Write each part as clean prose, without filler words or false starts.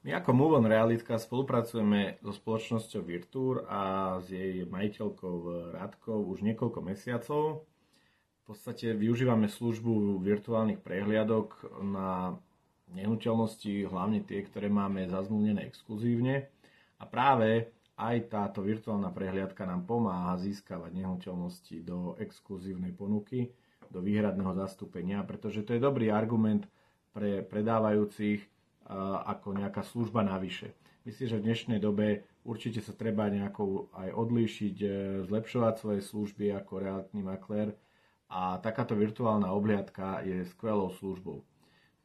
My ako Move on Realitka spolupracujeme so spoločnosťou Virtur a s jej majiteľkou Radkou už niekoľko mesiacov. V podstate využívame službu virtuálnych prehliadok na nehnuteľnosti, hlavne tie, ktoré máme zazmluvnené exkluzívne. A práve aj táto virtuálna prehliadka nám pomáha získavať nehnuteľnosti do exkluzívnej ponuky, do výhradného zastúpenia, pretože to je dobrý argument pre predávajúcich ako nejaká služba navyše. Myslím, že v dnešnej dobe určite sa treba nejako aj odlíšiť, zlepšovať svoje služby ako realitný maklér a takáto virtuálna obhliadka je skvelou službou.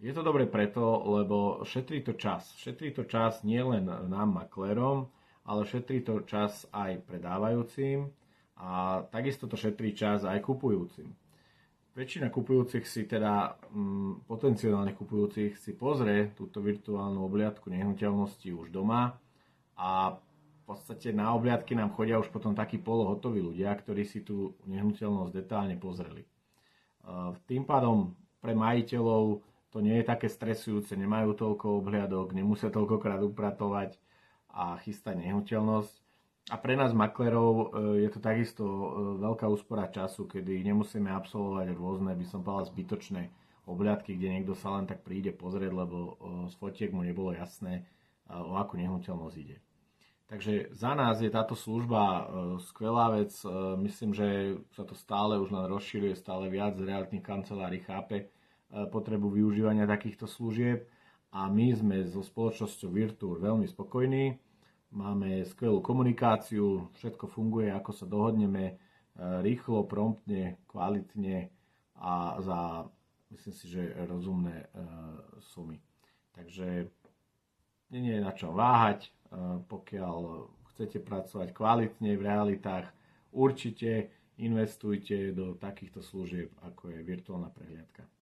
Je to dobre preto, lebo šetrí to čas. Šetrí to čas nielen nám maklérom, ale šetrí to čas aj predávajúcim a takisto to šetrí čas aj kupujúcim. Väčšina kupujúcich si teda, potenciálnych kupujúcich si pozrie túto virtuálnu obhliadku nehnuteľnosti už doma a v podstate na obhliadky nám chodia už potom takí polohotoví ľudia, ktorí si tú nehnuteľnosť detálne pozreli. Tým pádom pre majiteľov to nie je také stresujúce, nemajú toľko obhliadok, nemusia toľkokrát upratovať a chystať nehnuteľnosť. A pre nás maklerov je to takisto veľká úspora času, kedy nemusíme absolvovať rôzne, by som povedal, zbytočné obhliadky, kde niekto sa len tak príde pozrieť, lebo z fotiek mu nebolo jasné, o akú nehnuteľnosť ide. Takže za nás je táto služba skvelá vec. Myslím, že sa to stále už len rozširuje, stále viac realitných kancelárií chápe potrebu využívania takýchto služieb a my sme so spoločnosťou Virtur veľmi spokojní. Máme skvelú komunikáciu, všetko funguje, ako sa dohodneme, rýchlo, promptne, kvalitne a za, myslím si, že rozumné sumy. Takže nie je na čom váhať, pokiaľ chcete pracovať kvalitne v realitách, určite investujte do takýchto služieb, ako je virtuálna prehliadka.